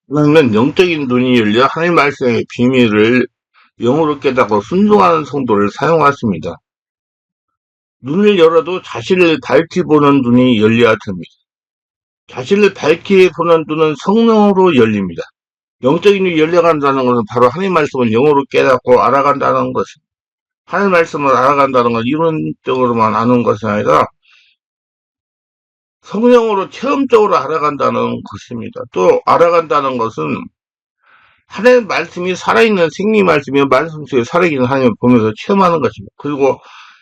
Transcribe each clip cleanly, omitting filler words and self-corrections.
그러면 영적인 눈이 열려 하나님 말씀의 비밀을 영으로 깨닫고 순종하는 성도를 사용하십니다. 눈을 열어도 자신을 밝히 보는 눈이 열려야 됩니다. 자신을 밝히 보는 눈은 성령으로 열립니다. 영적인 눈이 열려간다는 것은 바로 하나님 말씀을 영으로 깨닫고 알아간다는 것입니다. 하나님 말씀을 알아간다는 건 이론적으로만 아는 것이 아니라 성령으로 체험적으로 알아간다는 것입니다. 또 알아간다는 것은 하나님 말씀이 살아있는 생명 말씀이며 말씀 속에 살아있는 하나님을 보면서 체험하는 것입니다. 그리고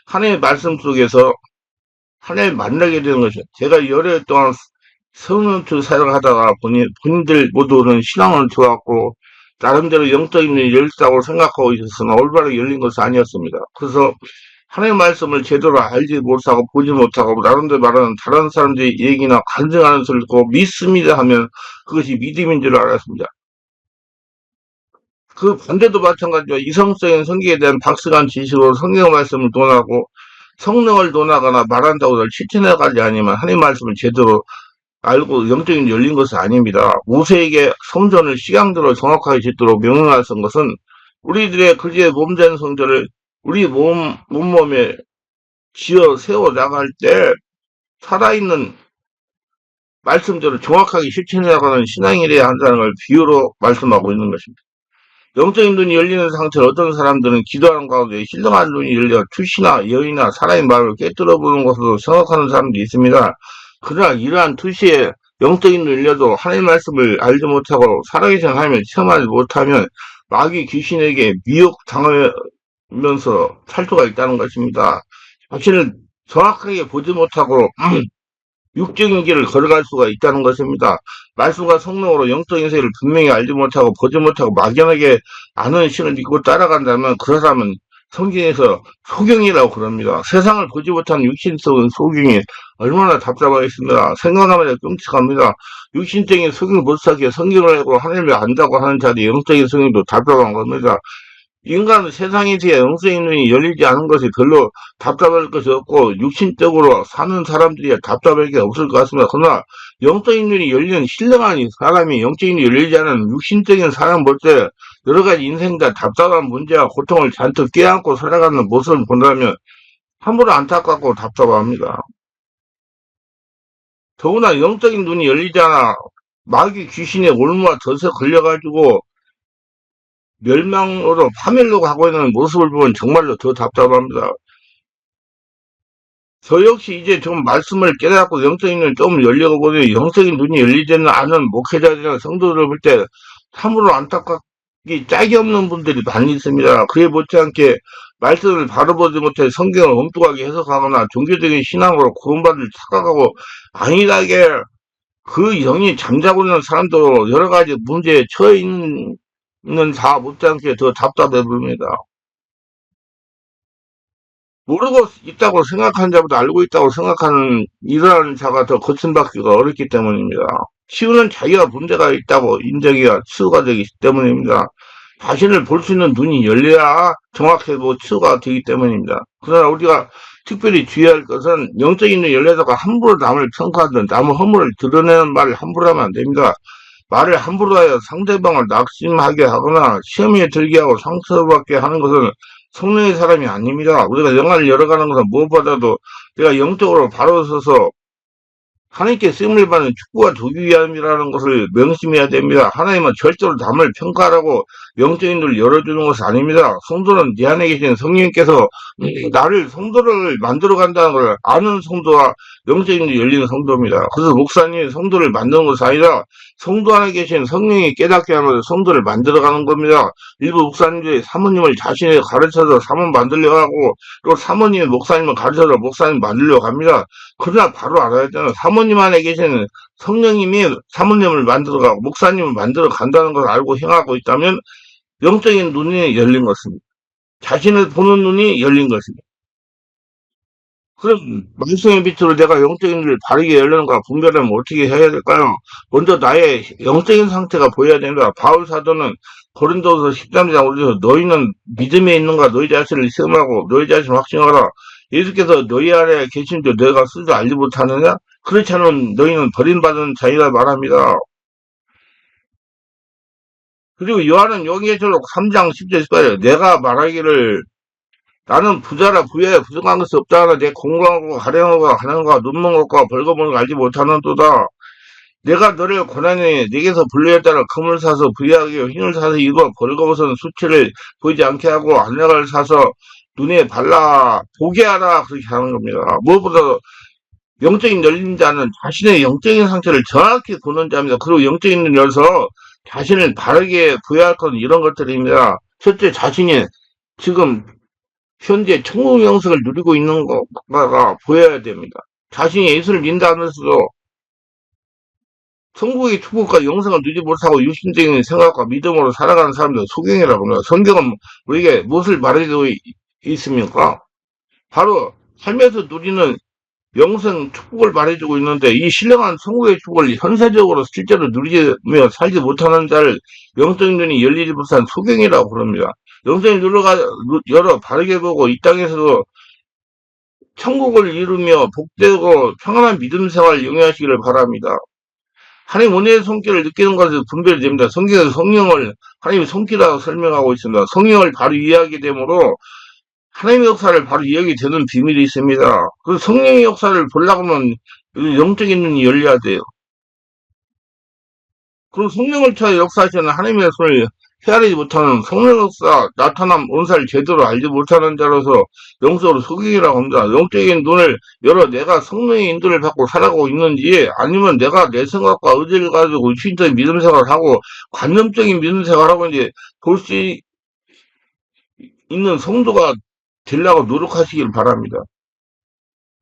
하나님의 말씀 속에서 하나님을 만나게 되는 것이죠. 제가 여러 해 동안 성령투 사역을 하다가 본인들 모두는 신앙을 좋아하고 나름대로 영적인 열사고 생각하고 있었으나 올바르게 열린 것은 아니었습니다. 그래서 하나님의 말씀을 제대로 알지 못하고 보지 못하고 나름대로 말하는 다른 사람들의 얘기나 간증하는 소리를 듣고 믿습니다 하면 그것이 믿음인 줄 알았습니다. 그 반대도 마찬가지로 이성적인 성경에 대한 박스간 지식으로 성경 말씀을 논하고 성령을 논하거나 말한다고 해서 실천해가지 아니면 하나님 말씀을 제대로 알고 영적인 열린 것은 아닙니다. 모세에게 성전을 시간대로 정확하게 짓도록 명령하신 것은 우리들의 그지의 몸된 성전을 우리 몸몸에 지어 세워 나갈 때 살아있는 말씀대로 정확하게 실천해 나가는 신앙이래야 한다는 걸 비유로 말씀하고 있는 것입니다. 영적인 눈이 열리는 상태로 어떤 사람들은 기도하는 가운데 신령한 눈이 열려 투시나 여인이나 사람의 말을 깨뜨려 보는 것으로 생각하는 사람도 있습니다. 그러나 이러한 투시에 영적인 눈이 열려도 하나님의 말씀을 알지 못하고 살아계신 하나님을 체험하지 못하면 마귀 귀신에게 미혹당하면서 살 수가 있다는 것입니다. 자신을 정확하게 보지 못하고 육적인 길을 걸어갈 수가 있다는 것입니다. 말씀과 성령으로 영적인 세계를 분명히 알지 못하고 보지 못하고 막연하게 아는 신을 믿고 따라간다면 그 사람은 성경에서 소경이라고 그럽니다. 세상을 보지 못한 육신 속은 소경이 얼마나 답답하겠습니다. 생각하면 끔찍합니다. 육신적인 소경을 못 사기에 성경을 알고 하나님을 안다고 하는 자들이 영적인 소경도 답답한 겁니다. 인간은 세상에 대해 영적인 눈이 열리지 않은 것이 별로 답답할 것이 없고 육신적으로 사는 사람들이 답답할 게 없을 것 같습니다. 그러나 영적인 눈이 열리는 신령한 사람이 영적인 눈이 열리지 않은 육신적인 사람 볼 때 여러 가지 인생과 답답한 문제와 고통을 잔뜩 껴안고 살아가는 모습을 본다면 함부로 안타깝고 답답합니다. 더구나 영적인 눈이 열리지 않아 마귀 귀신의 올무와 덫에 걸려가지고 멸망으로 파멸로 가고 있는 모습을 보면 정말로 더 답답합니다. 저 역시 이제 좀 말씀을 깨닫고 영적인 눈을 좀 열려고 보니 영적인 눈이 열리지는 않은 목회자들이나 성도들 볼 때 참으로 안타깝기 짝이 없는 분들이 많이 있습니다. 그에 못지않게 말씀을 바로 보지 못해 성경을 엉뚱하게 해석하거나 종교적인 신앙으로 구원받을 착각하고 안일하게 그 영이 잠자고 있는 사람도 여러 가지 문제에 처해 있는 다 못지않게 더 답답해 보입니다. 모르고 있다고 생각하는 자보다 알고 있다고 생각하는 이러한 자가 더 고침받기가 어렵기 때문입니다. 치유는 자기가 문제가 있다고 인정해야 치유가 되기 때문입니다. 자신을 볼 수 있는 눈이 열려야 정확하게 치유가 되기 때문입니다. 그러나 우리가 특별히 주의할 것은 영적인 눈이 열려다가 함부로 남을 평가하든 남의 허물을 드러내는 말을 함부로 하면 안 됩니다. 말을 함부로 하여 상대방을 낙심하게 하거나 시험에 들게 하고 상처받게 하는 것은 성령의 사람이 아닙니다. 우리가 영화를 열어가는 것은 무엇보다도 내가 영적으로 바로 서서 하나님께 쓰임을 받는 축복과 주기 위함이라는 것을 명심해야 됩니다. 하나님은 절대로 남을 평가하라고 영적인 눈을 열어주는 것은 아닙니다. 성도는 내 안에 계신 성령님께서 나를 성도를 만들어 간다는 걸 아는 성도와 영적인 눈이 열리는 성도입니다. 그래서 목사님이 성도를 만드는 것이 아니라 성도 안에 계신 성령이 깨닫게 하면서 성도를 만들어가는 겁니다. 일부 목사님들이 사모님을 자신이 가르쳐서 사모 만들려고 하고 또 사모님이 목사님을 가르쳐서 목사님 만들려고 합니다. 그러나 바로 알아야 되는 사모님 안에 계신 성령님이 사모님을 만들어가고 목사님을 만들어 간다는 걸 알고 행하고 있다면 영적인 눈이 열린 것입니다. 자신을 보는 눈이 열린 것입니다. 그럼 말씀의 빛으로 내가 영적인 눈을 바르게 열려는가 분별하면 어떻게 해야 될까요? 먼저 나의 영적인 상태가 보여야 됩니다. 바울 사도는 고린도서 13장 우리서 너희는 믿음에 있는가 너희 자신을 시험하고 너희 자신을 확증하라. 예수께서 너희 안에 계신 줄 너희가 스스로 알지 못하느냐? 그렇지 않으면 너희는 버림받은 자이라 말합니다. 그리고 요한은 용의처록 3장 10절 18절 내가 말하기를 나는 부자라 부여에 부족한 것이 없다. 내 공부하고 가령하고 하는 거 눈먼 것과 벌거벗은 걸 알지 못하는도다. 내가 너를 고난에 내게서 분류에 따라 금을 사서 부여하게 흰을 사서 입어 벌거벗은 수치를 보이지 않게 하고 안약을 사서 눈에 발라 보게 하라 그렇게 하는 겁니다. 무엇보다 영적인 열린 자는 자신의 영적인 상태를 정확히 보는 자입니다. 그리고 영적인 눈 열서 자신을 바르게 부여할 건 이런 것들입니다. 첫째, 자신이 지금 현재 천국 영생을 누리고 있는 거가 보여야 됩니다. 자신이 예수를 믿는다 하면서도 천국의 축복과 영생을 누리지 못하고 육신적인 생각과 믿음으로 살아가는 사람들 소경이라고 합니다. 성경은 우리에게 무엇을 말해주고 있습니까? 바로 삶에서 누리는 영생 축복을 말해주고 있는데 이 신령한 천국의 축복을 현세적으로 실제로 누리며 살지 못하는 자를 영적인 눈이 열리지 못한 소경이라고 그럽니다. 영적인 눈을 열어 바르게 보고 이 땅에서도 천국을 이루며 복되고 평안한 믿음 생활을 영위하시기를 바랍니다. 하나님 은혜의 손길을 느끼는 것에서 분별이 됩니다. 성경에서 성령을 하나님의 손길이라고 설명하고 있습니다. 성령을 바로 이해하게 되므로 하나님의 역사를 바로 이해하게 되는 비밀이 있습니다. 그 성령의 역사를 보려고 하면 영적인 눈이 열려야 돼요. 그럼 성령을 통해 역사하시는 하나님의 손을 헤아리지 못하는 성령 역사, 나타남, 은사를 제대로 알지 못하는 자로서 영적으로 소경이라고 합니다. 영적인 눈을 열어 내가 성령의 인도를 받고 살아가고 있는지 아니면 내가 내 생각과 의지를 가지고 신적인 믿음 생활을 하고 관념적인 믿음 생활을 하고 이제 볼 수 있는 성도가 되려고 노력하시길 바랍니다.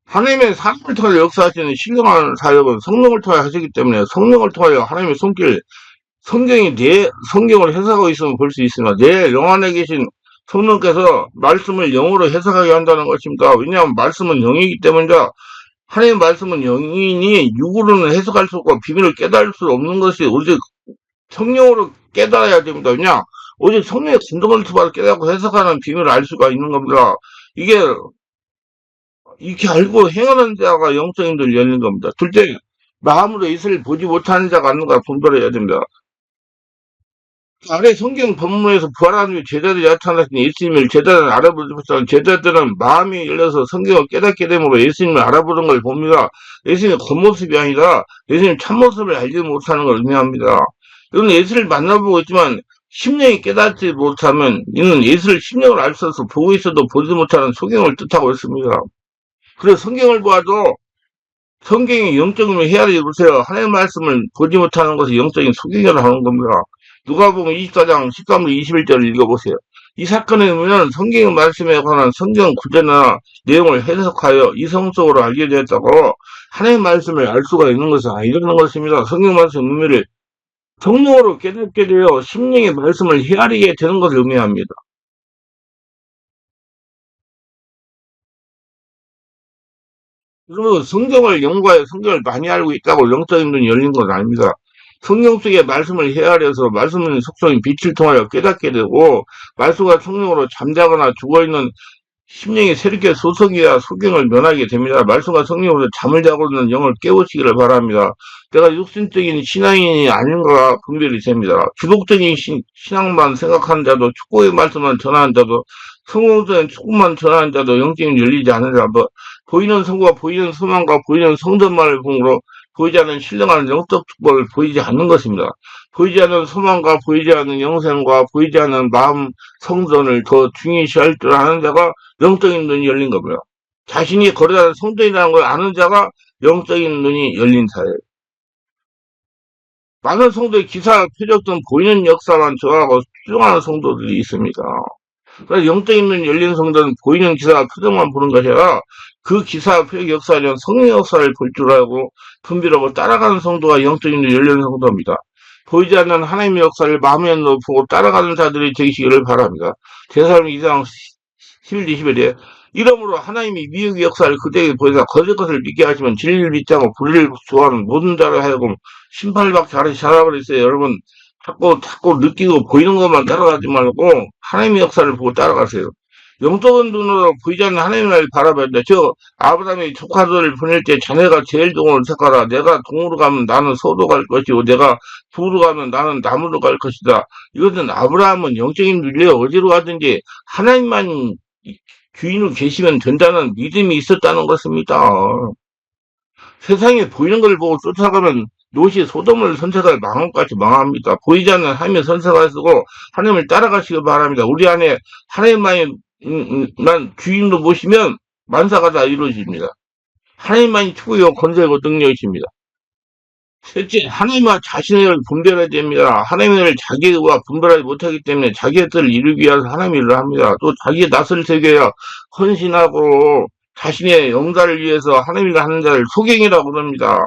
하나님의 사람을 통해 역사하시는 신령한 사역은 성령을 통해 하시기 때문에 성령을 통하여 하나님의 손길, 성경이 내 성경을 해석하고 있으면 볼 수 있습니다. 내 영 안에 계신 성령께서 말씀을 영으로 해석하게 한다는 것입니다. 왜냐하면 말씀은 영이기 때문이다. 하나님의 말씀은 영이니 육으로는 해석할 수 없고 비밀을 깨달을 수 없는 것이 오직 성령으로 깨달아야 됩니다. 왜냐? 오직 성령의 감동을 통해 깨닫고 해석하는 비밀을 알 수가 있는 겁니다. 이게 이렇게 알고 행하는 자가 영적인 눈이 열린 겁니다. 둘째, 마음으로 이슬을 보지 못하는 자가 있는가 분별해야 됩니다. 아래 성경 본문에서 부활한 후 제자들이 나타나신 예수님을 제자들은 알아보지 못하는 제자들은 마음이 열려서 성경을 깨닫게 되므로 예수님을 알아보는 걸 봅니다. 예수님의 겉모습이 아니라 예수님 참모습을 알지 못하는 걸 의미합니다. 이는 예수를 만나보고 있지만 심령이 깨닫지 못하면 이는 예수를 심령을 알 수 없어 보고 있어도 보지 못하는 소경을 뜻하고 있습니다. 그래서 성경을 보아도 성경이 영적인 헤아리지 보세요. 하나님의 말씀을 보지 못하는 것이 영적인 소경이라고 하는 겁니다. 누가복음 24장 13절 21절을 읽어보세요. 이 사건의 의미는 성경의 말씀에 관한 성경 구절이나 내용을 해석하여 이성적으로 알게 되었다고 하나님의 말씀을 알 수가 있는 것은 아니라는 것입니다. 성경 말씀 의미를 성령으로 깨닫게 되어 심령의 말씀을 헤아리게 되는 것을 의미합니다. 그리고 성경을 연구하여 성경을 많이 알고 있다고 영적인 눈이 열린 건 아닙니다. 성경 속의 말씀을 헤아려서 말씀의 속성인 빛을 통하여 깨닫게 되고 말씀과 성령으로 잠자거나 죽어있는 심령이 새롭게 소성이야 소경을 면하게 됩니다. 말씀과 성령으로 잠을 자고 있는 영을 깨우치기를 바랍니다. 내가 육신적인 신앙인이 아닌가 분별이 됩니다. 기독적인 신앙만 생각하는 자도 축복의 말씀만 전하는 자도 성공적인 축복만 전하는 자도 영적인 열리지 않는 자도 보이는 성과 보이는 소망과 보이는 성전만을 보므로 보이지 않는 신령한 영적 축복을 보이지 않는 것입니다. 보이지 않는 소망과 보이지 않는 영생과 보이지 않는 마음 성전을 더 중요시할 줄 아는 자가 영적인 눈이 열린 겁니다. 자신이 거룩한 성전이라는 걸 아는 자가 영적인 눈이 열린 자예요. 많은 성도의 기사, 표적 등 보이는 역사만 좋아하고 수용하는 성도들이 있습니다. 그래서 영적인 눈이 열린 성도는 보이는 기사와 표적만 보는 것이 아니라 그 기사와 표적 역사는 성령 역사를 볼 줄 알고 분별하고 따라가는 성도가 영적인 눈이 열린 성도입니다. 보이지 않는 하나님의 역사를 마음에 넣고 따라가는 자들이 되시기를 바랍니다. 제사장 2장 11, 20일에 이러므로 하나님이 미혹의 역사를 그대에게 보여서 거짓 것을 믿게 하시면 진리를 믿지 않고 불의를 좋아하는 모든 자를 하여금 심판을 받게 하라 그랬어요. 여러분 자꾸 느끼고 보이는 것만 따라가지 말고 하나님의 역사를 보고 따라가세요. 영적인 눈으로 보이지 않는 하나님을 바라봐야 돼. 저 아브라함이 조카들을 보낼 때 자네가 제일 동으로 택하라. 내가 동으로 가면 나는 서로 갈 것이고 내가 북으로 가면 나는 남으로 갈 것이다. 이것은 아브라함은 영적인 눈이요 어디로 가든지 하나님만 주인으로 계시면 된다는 믿음이 있었다는 것입니다. 세상에 보이는 걸 보고 쫓아가면 롯이 소돔을 선택할 망언까지 망합니다. 보이지 않는 하나님의 선택하시고 하나님을 따라가시기 바랍니다. 우리 안에 하나님만이 만 주인으로 모시면 만사가 다 이루어집니다. 하나님만이 축복이고 건설이고 능력이십니다. 셋째, 하나님과 자신을 분별해야 됩니다. 하나님을 자기와 분별하지 못하기 때문에 자기의 뜻을 이루기 위해서 하나님 일을 합니다. 또 자기의 낯을 새겨야 헌신하고 자신의 영달을 위해서 하나님 일을 하는 자를 소경이라고 부릅니다.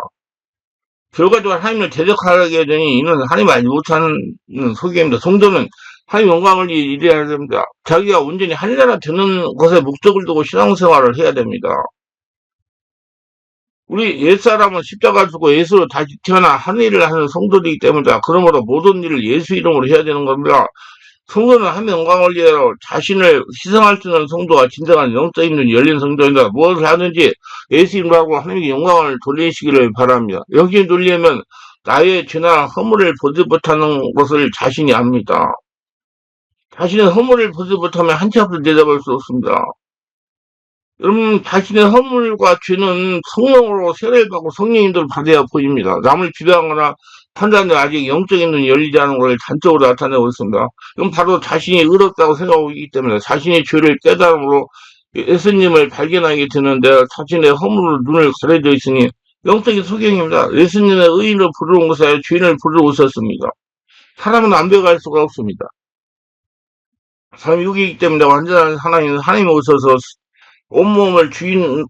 결과적으로 하나님을 대적하게 되니 이는 하나님 알지 못하는 소경입니다. 성도는 하나님 영광을 이루어야 됩니다. 자기가 온전히 하늘나라 되는 것에 목적을 두고 신앙생활을 해야 됩니다. 우리 옛사람은 십자가 주고 예수로 다시 태어나 하늘일을 하는 성도이기 때문이다. 그러므로 모든 일을 예수 이름으로 해야 되는 겁니다. 성도는 하나님 영광을 위하여 자신을 희생할 수 있는 성도가 진정한 영적인 눈이 열린 성도입니다. 무엇을 하든지 예수 이름으로 하고 하나님께 영광을 돌리시기를 바랍니다. 여기에 돌리면 나의 죄나 허물을 보지 못하는 것을 자신이 압니다. 자신의 허물을 보지 못하면 한치 앞도 내다볼 수 없습니다. 여러분, 자신의 허물과 죄는 성령으로 세례를 받고 성령님들 받아야 보입니다. 남을 비방하거나 판단에 아직 영적인 눈이 열리지 않은 것을 단적으로 나타내고 있습니다. 그럼 바로 자신이 의롭다고 생각하고 있기 때문에 자신의 죄를 깨달음으로 예수님을 발견하게 되는데 자신의 허물로 눈을 가려져 있으니 영적인 소경입니다. 예수님의 의인을 부르는 것에 아니라 죄인을 부르고 있었습니다. 사람은 완벽할 수가 없습니다. 사람이 육이기 때문에 완전한 하나님이 오셔서 온몸을 주인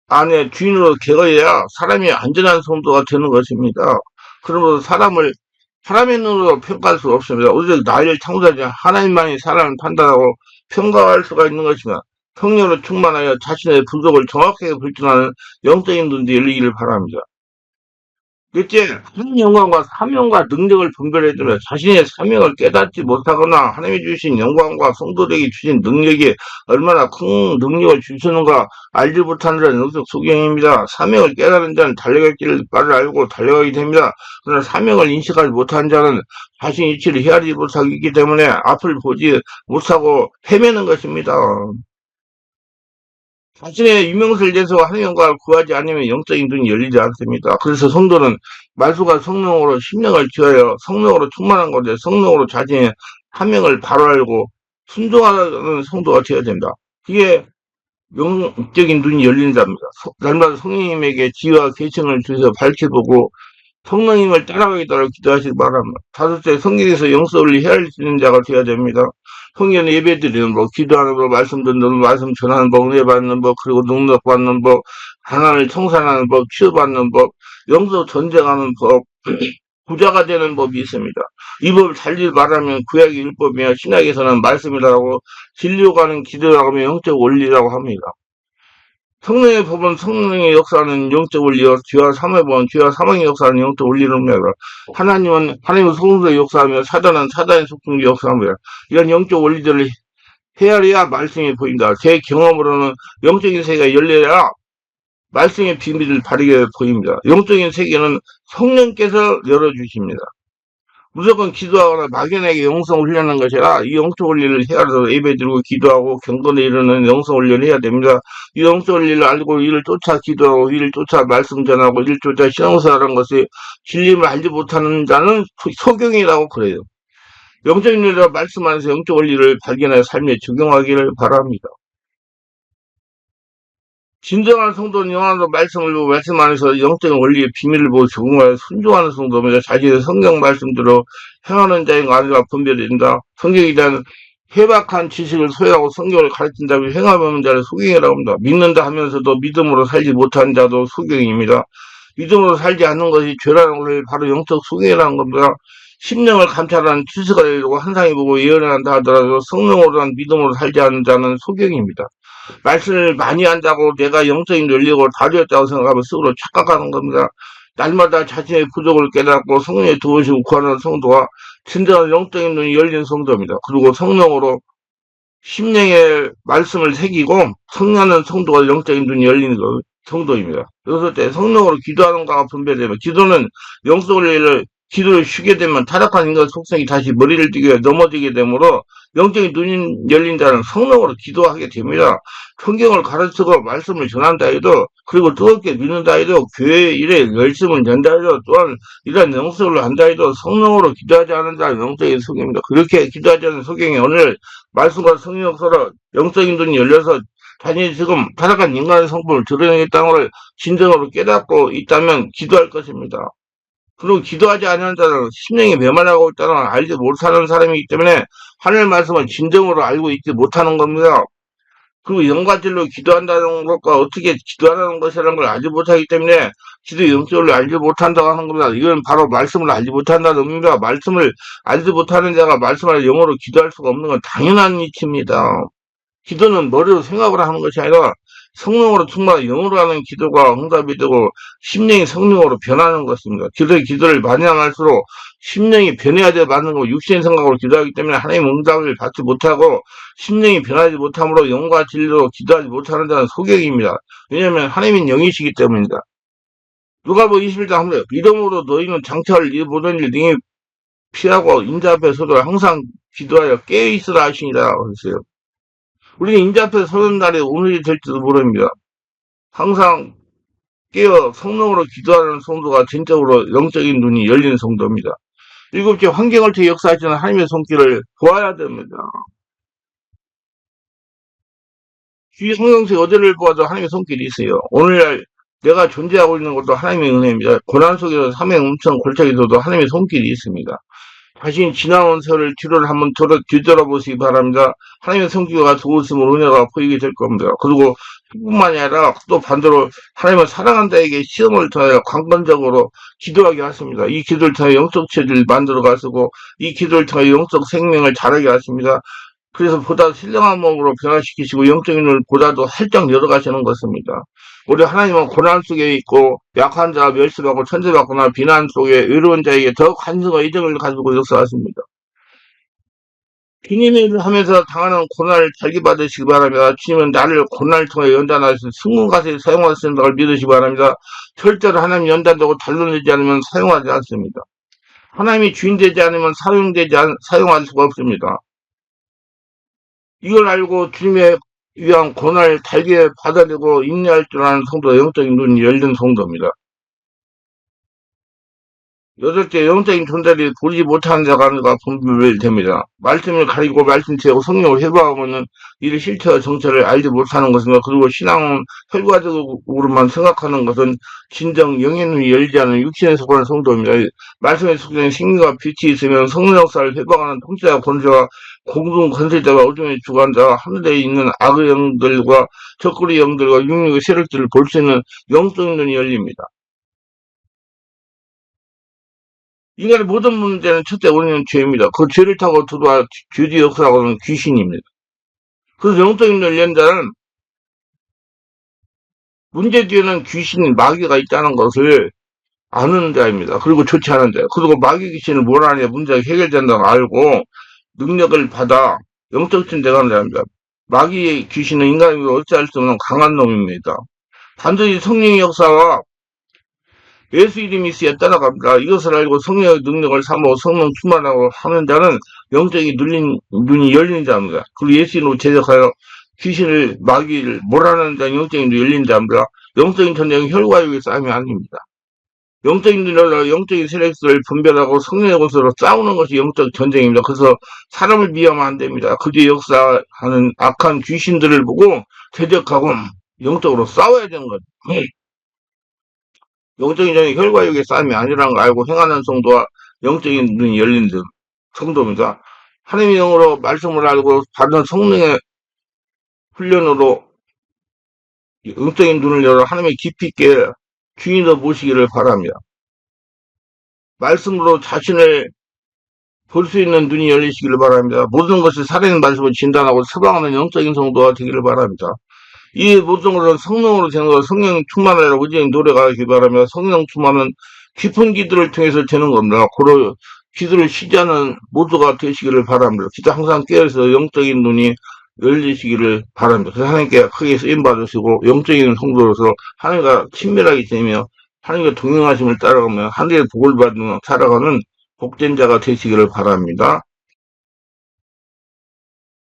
안에 주인으로 개거해야 사람이 안전한 성도가 되는 것입니다. 그러므로 사람의 눈으로 평가할 수 없습니다. 오직 나를 창조하신 하나님만이 사람을 판단하고 평가할 수가 있는 것이며 성령으로 충만하여 자신의 부족을 정확하게 불증하는 영적인 눈이 열리기를 바랍니다. 넷째, 하나님 영광과 사명과 능력을 분별해주며 자신의 사명을 깨닫지 못하거나 하나님이 주신 영광과 성도들에게 주신 능력이 얼마나 큰 능력을 주시는가 알지 못하는 자는 영적 소경입니다. 사명을 깨달은 자는 달려갈 길을 알고 달려가게 됩니다. 그러나 사명을 인식하지 못한 자는 자신 이치를 헤아리지 못하기 때문에 앞을 보지 못하고 헤매는 것입니다. 자신의 유명세를 내서 하나님 영광을 구하지 않으면 영적인 눈이 열리지 않습니다. 그래서 성도는 말수가 성령으로 심령을 기하여 성령으로 충만한 건데 성령으로 자신의 사명을 바로 알고 순종하는 성도가 되어야 됩니다. 그게 영적인 눈이 열리는 자입니다. 날마다 성령님에게 지혜와 계층을 주셔서 밝혀보고 성령님을 따라가겠다고 기도하시기 바랍니다. 다섯째, 성경에서 영성을 헤아릴 수 있는 자가 되어야 됩니다. 성경은 예배드리는 법, 기도하는 법, 말씀 듣는 법, 말씀 전하는 법, 은혜 받는 법, 그리고 능력 받는 법, 가난을 청산하는 법, 치유받는 법, 영적 전쟁하는 법, 부자가 되는 법이 있습니다. 이 법을 살지 말하면 구약의 율법이며 신약에서는 말씀이라고 진리로 가는 기도라고 하면 영적 원리라고 합니다. 성령의 법은 성령의 역사는 영적 원리요, 죄와 사망의 법은 죄와 사망의 역사는 영적 원리입니다. 하나님은 하나님의 성도의 역사하며 사단은 사단의 속성의 역사합니다. 이런 영적 원리들을 헤아려야 말씀이 보인다. 제 경험으로는 영적인 세계가 열려야 말씀의 비밀을 바르게 보입니다. 영적인 세계는 성령께서 열어주십니다. 무조건 기도하거나 막연하게 영성 훈련하는 것이 아니라 이 영적 원리를 헤아려서 예배드리고 기도하고 경건에 이르는 영성 훈련을 해야 됩니다. 이 영적 원리를 알고 이를 쫓아 기도하고 이를 쫓아 말씀 전하고 이를 쫓아 신앙생활하는 것이 진리를 알지 못하는 자는 소경이라고 그래요. 영적인 원리라 말씀 안에서 영적 원리를 발견하여 삶에 적용하기를 바랍니다. 진정한 성도는 영화로 말씀을 보고 말씀 안에서 영적인 원리의 비밀을 보고 적응하여 순종하는 성도입니다. 자신의 성경 말씀대로 행하는 자인가 아닌가 분별된다. 성경에 대한 해박한 지식을 소유하고 성경을 가르친다고 행하는 자를 소경이라고 합니다. 믿는다 하면서도 믿음으로 살지 못한 자도 소경입니다. 믿음으로 살지 않는 것이 죄라는 것을 바로 영적 소경이라는 겁니다. 심령을 감찰하는 지식을 이루고 환상이 보고 예언을 한다 하더라도 성령으로는 믿음으로 살지 않는 자는 소경입니다. 말씀을 많이 한다고 내가 영적인 논리고 다르였다고 생각하면 스스로 착각하는 겁니다. 날마다 자신의 부족을 깨닫고 성령의 도우시고 구하는 성도가 진정한 영적인 눈이 열린 성도입니다. 그리고 성령으로 심령의 말씀을 새기고 성령은 성도가 영적인 눈이 열리는 거, 성도입니다. 그래서 때 성령으로 기도하는 거가 분배되면 기도는 영성을 기도를 쉬게 되면 타락한 인간 속성이 다시 머리를 띠게 넘어지게 되므로 영적인 눈이 열린 자는 성령으로 기도하게 됩니다. 성경을 가르치고 말씀을 전한다 해도 그리고 뜨겁게 믿는다 해도 교회 일에 열심을 낸다 해도 또한 이런 영성을 한다 해도 성령으로 기도하지 않은 자는 영적인 속입니다. 그렇게 기도하지 않은 속경이 오늘 말씀과 성령 서로 영적인 눈이 열려서 자신이 지금 타락한 인간의 성품을 드러내겠다는 걸 진정으로 깨닫고 있다면 기도할 것입니다. 그리고 기도하지 않는 자는 심령이 메말라고 있다는 걸 알지 못하는 사람이기 때문에 하늘 말씀을 진정으로 알고 있지 못하는 겁니다. 그리고 영과질로 기도한다는 것과 어떻게 기도하는 것이라는 걸 알지 못하기 때문에 기도 영적으로 알지 못한다고 하는 겁니다. 이건 바로 말씀을 알지 못한다는 의미입니다. 말씀을 알지 못하는 자가 말씀을 영어로 기도할 수가 없는 건 당연한 이치입니다. 기도는 머리로 생각을 하는 것이 아니라 성령으로 충만한 영으로 하는 기도가 응답이 되고 심령이 성령으로 변하는 것입니다. 기도를 많이 할수록 심령이 변해야 돼 맞는 거 육신의 생각으로 기도하기 때문에 하나님 응답을 받지 못하고 심령이 변하지 못함으로 영과 진리로 기도하지 못하는 자는 소경입니다. 왜냐하면 하나님은 영이시기 때문입니다. 누가복음 21장 합니다. 믿음으로 너희는 장차할 일 모든 일 능히 피하고 인자 앞에 서도 항상 기도하여 깨어있으라 하시니라 그랬어요. 우리는 인자 앞에 서는 날이 오늘이 될지도 모릅니다. 항상 깨어 성령으로 기도하는 성도가 진짜로 영적인 눈이 열리는 성도입니다. 일곱째, 환경을 통해 역사하시는 하나님의 손길을 보아야 됩니다. 주위 성경책 어디를 보아도 하나님의 손길이 있어요. 오늘날 내가 존재하고 있는 것도 하나님의 은혜입니다. 고난 속에서 삼행 음성 골짜기에서도 하나님의 손길이 있습니다. 자신이 지나온 세월을 뒤를 한번 뒤돌아보시기 바랍니다. 하나님의 성격과 좋으심으로 은혜가 보이게 될 겁니다. 그리고 그뿐만이 아니라 또 반대로 하나님을 사랑한 자에게 시험을 통하여 강건적으로 기도하게 하십니다. 이 기도를 통해 영적 체질을 만들어 가시고 이 기도를 통해 영적 생명을 자라게 하십니다. 그래서 보다 신령한 몸으로 변화시키시고 영적인 눈을 보다도 살짝 열어가시는 것입니다. 우리 하나님은 고난 속에 있고 약한 자, 멸시받고 천대받거나 비난 속에 외로운 자에게 더 관심과 이정을 가지고 역사하십니다. 주님을 하면서 당하는 고난을 달기 받으시기 바랍니다. 주님은 나를 고난을 통해 연단하셔서 승문가세에 사용하시는 걸 믿으시기 바랍니다. 절대로 하나님 연단되고 단론되지 않으면 사용하지 않습니다. 하나님이 주인되지 않으면 사용할 수가 없습니다. 이걸 알고 주님의 위한 고난을 달게 받아들이고 인내할 줄 아는 성도가 영적인 눈이 열린 성도입니다. 여덟째, 영적인 존재를 보지 못하는 자가 분별됩니다. 말씀을 가리고 말씀체하고 성령을 회복하면은 이를 실체와 정체를 알지 못하는 것입니다. 그리고 신앙은 결과적으로만 생각하는 것은 진정 영의 눈이 열지 않은 육신에 속하는 성도입니다. 말씀의 속성에 생명과 빛이 있으면 성령 역사를 회복하는 통치자 권세와 공동 건설자와 어둠의 주관자와 하늘에 있는 악의 영들과 적그리 영들과 육육의 세력들을 볼 수 있는 영적인 눈이 열립니다. 인간의 모든 문제는 첫째 원인은 죄입니다. 그 죄를 타고 들어와 죄의 역사하고는 귀신입니다. 그래서 영적인 열린 자는 문제 뒤에는 귀신, 마귀가 있다는 것을 아는 자입니다. 그리고 좋지 않은 자. 그리고 마귀 귀신을 몰아내야 문제가 해결된다고 알고 능력을 받아 영적 진대가 자입니다. 마귀의 귀신은 인간이 어찌할 수 없는 강한 놈입니다. 반드시 성령의 역사와 예수 이름이 있어야 따라갑니다. 이것을 알고 성령의 능력을 삼아 성령 충만하고 하는 자는 영적인 눈이 열린 자입니다. 그리고 예수 이름으로 제작하여 귀신을 마귀를 몰아내는 자는 영적인 눈이 열린 자입니다. 영적인 전쟁은 혈과육의 싸움이 아닙니다. 영적인 눈으로 영적인 세력들을 분별하고 성령의 권세로 싸우는 것이 영적 전쟁입니다. 그래서 사람을 미하면 안 됩니다. 그 뒤에 역사하는 악한 귀신들을 보고 대적하고 영적으로 싸워야 되는 거죠. 영적인 전이 혈과육의 싸움이 아니라는 걸 알고 행하는 성도와 영적인 눈이 열린 성도입니다. 하나님의 영으로 말씀을 알고 받은 성령의 훈련으로 영적인 눈을 열어 하나님의 깊이 있게 주인으로 모시기를 바랍니다. 말씀으로 자신을 볼 수 있는 눈이 열리시기를 바랍니다. 모든 것을 살아있는 말씀을 진단하고 처방하는 영적인 성도가 되기를 바랍니다. 이 모든 것은 성령으로 되는 것, 성령 충만하라고 의지의 노래가 하기 바라며 성령 충만은 깊은 기도를 통해서 되는 겁니다. 고로 기도를 쉬지 않은 모두가 되시기를 바랍니다. 기도 항상 깨어서 영적인 눈이 열리시기를 바랍니다. 그래서 하나님께 크게 쓰임 받으시고 영적인 성도로서 하나님과 친밀하게 지내며 하나님과 동행하심을 따라가며 하늘의 복을 받으며 살아가는 복된 자가 되시기를 바랍니다.